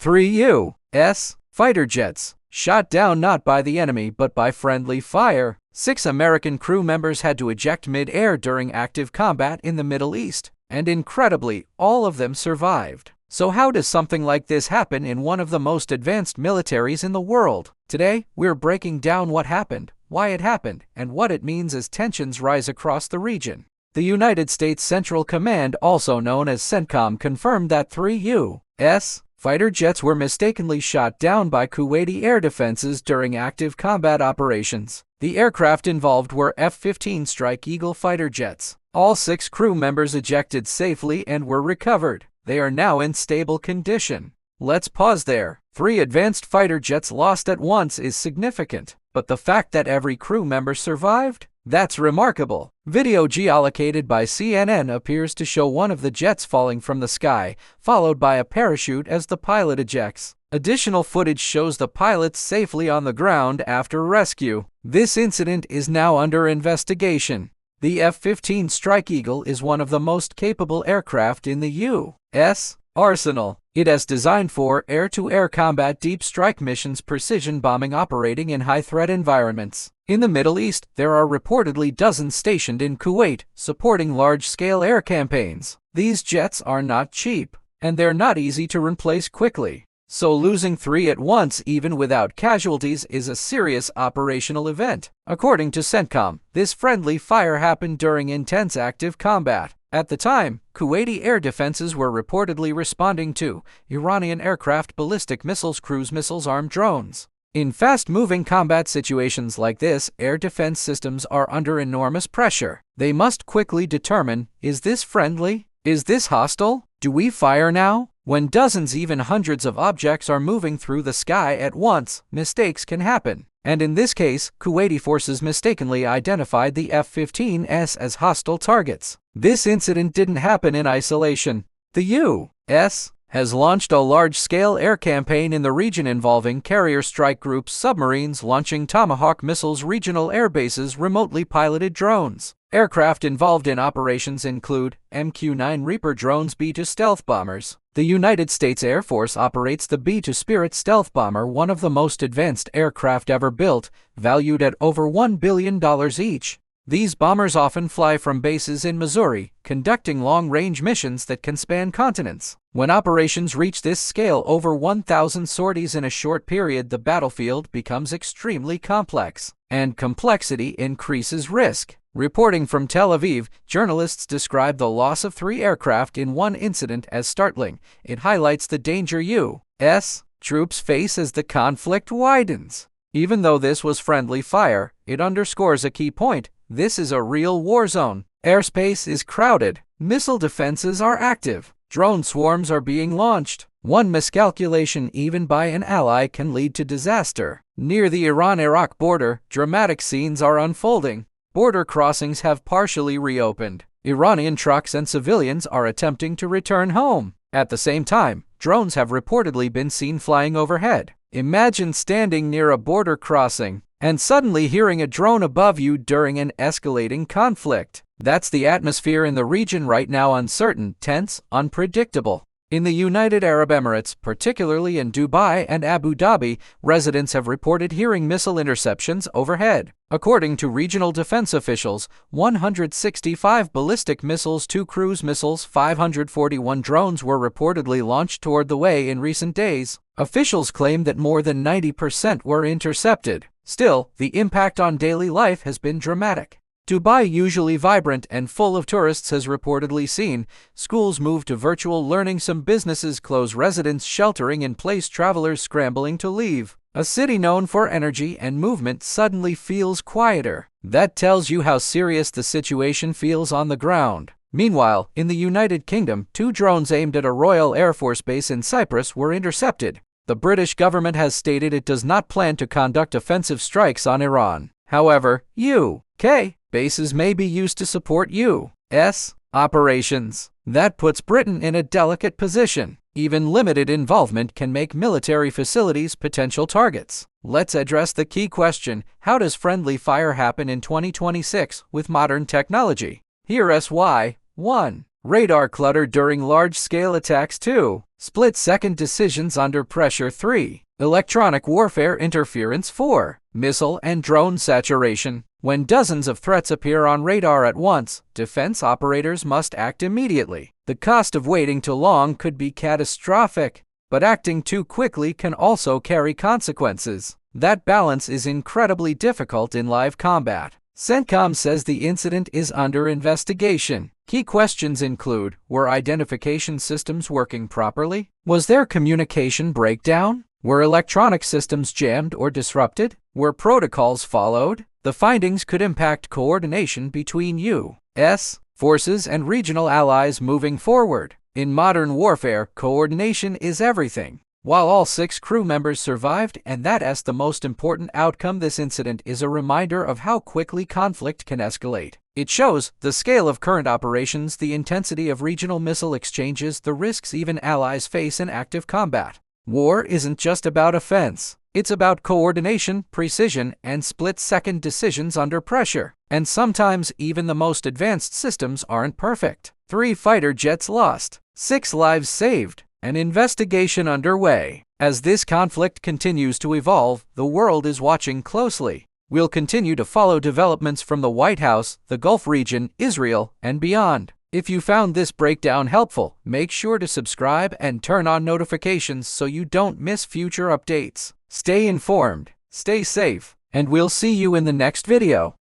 3 U.S. fighter jets, shot down not by the enemy but by friendly fire. 6 American crew members had to eject mid-air during active combat in the Middle East, and incredibly, all of them survived. So how does something like this happen in one of the most advanced militaries in the world? Today, we're breaking down what happened, why it happened, and what it means as tensions rise across the region. The United States Central Command, also known as CENTCOM, confirmed that 3 U.S. fighter jets were mistakenly shot down by Kuwaiti air defenses during active combat operations. The aircraft involved were F-15 Strike Eagle fighter jets. All 6 crew members ejected safely and were recovered. They are now in stable condition. Let's pause there. 3 advanced fighter jets lost at once is significant, but the fact that every crew member survived? That's remarkable. Video geolocated by CNN appears to show one of the jets falling from the sky, followed by a parachute as the pilot ejects. Additional footage shows the pilots safely on the ground after rescue. This incident is now under investigation. The F-15 Strike Eagle is one of the most capable aircraft in the U.S. arsenal. It is designed for air-to-air combat deep strike missions, precision bombing operating in high-threat environments. In the Middle East, there are reportedly dozens stationed in Kuwait, supporting large-scale air campaigns. These jets are not cheap, and they're not easy to replace quickly. So losing 3 at once, even without casualties, is a serious operational event. According to CENTCOM, this friendly fire happened during intense active combat. At the time, Kuwaiti air defenses were reportedly responding to Iranian aircraft, ballistic missiles, cruise missiles, armed drones. In fast-moving combat situations like this, air defense systems are under enormous pressure. They must quickly determine, is this friendly? Is this hostile? Do we fire now? When dozens, even hundreds of objects are moving through the sky at once, mistakes can happen. And in this case, Kuwaiti forces mistakenly identified the F-15s as hostile targets. This incident didn't happen in isolation. The U.S. has launched a large-scale air campaign in the region involving carrier strike groups, submarines launching Tomahawk missiles, regional air bases, remotely piloted drones. Aircraft involved in operations include MQ-9 Reaper drones, B-2 stealth bombers. The United States Air Force operates the B-2 Spirit stealth bomber, one of the most advanced aircraft ever built, valued at over $1 billion each. These bombers often fly from bases in Missouri, conducting long-range missions that can span continents. When operations reach this scale, over 1,000 sorties in a short period, the battlefield becomes extremely complex, and complexity increases risk. Reporting from Tel Aviv, journalists describe the loss of 3 aircraft in one incident as startling. It highlights the danger U.S. troops face as the conflict widens. Even though this was friendly fire, it underscores a key point. This is a real war zone. Airspace is crowded. Missile defenses are active. Drone swarms are being launched. One miscalculation, even by an ally, can lead to disaster. Near the Iran-Iraq border, dramatic scenes are unfolding. Border crossings have partially reopened. Iranian trucks and civilians are attempting to return home. At the same time, drones have reportedly been seen flying overhead. Imagine standing near a border crossing and suddenly hearing a drone above you during an escalating conflict. That's the atmosphere in the region right now: uncertain, tense, unpredictable. In the United Arab Emirates, particularly in Dubai and Abu Dhabi, residents have reported hearing missile interceptions overhead. According to regional defense officials, 165 ballistic missiles, 2 cruise missiles, 541 drones were reportedly launched toward the way in recent days. Officials claim that more than 90% were intercepted. Still, the impact on daily life has been dramatic. Dubai, usually vibrant and full of tourists, has reportedly seen schools move to virtual learning, some businesses close, residents sheltering in place, travelers scrambling to leave. A city known for energy and movement suddenly feels quieter. That tells you how serious the situation feels on the ground. Meanwhile, in the United Kingdom, 2 drones aimed at a Royal Air Force base in Cyprus were intercepted. The British government has stated it does not plan to conduct offensive strikes on Iran. However, UK bases may be used to support U.S. operations. That puts Britain in a delicate position. Even limited involvement can make military facilities potential targets. Let's address the key question: how does friendly fire happen in 2026 with modern technology? Here's why. 1. Radar clutter during large-scale attacks. 2. Split-second decisions under pressure. 3. Electronic warfare interference. 4. Missile and drone saturation. When dozens of threats appear on radar at once, defense operators must act immediately. The cost of waiting too long could be catastrophic, but acting too quickly can also carry consequences. That balance is incredibly difficult in live combat. CENTCOM says the incident is under investigation. Key questions include: were identification systems working properly? Was there communication breakdown? Were electronic systems jammed or disrupted? Were protocols followed? The findings could impact coordination between U.S. forces and regional allies moving forward. In modern warfare, coordination is everything. While all 6 crew members survived, and that's the most important outcome, this incident is a reminder of how quickly conflict can escalate. It shows the scale of current operations, the intensity of regional missile exchanges, the risks even allies face in active combat. War isn't just about offense. It's about coordination, precision, and split-second decisions under pressure. And sometimes even the most advanced systems aren't perfect. 3 fighter jets lost, 6 lives saved. An investigation underway. As this conflict continues to evolve, the world is watching closely. We'll continue to follow developments from the White House, the Gulf region, Israel, and beyond. If you found this breakdown helpful, make sure to subscribe and turn on notifications so you don't miss future updates. Stay informed, stay safe, and we'll see you in the next video.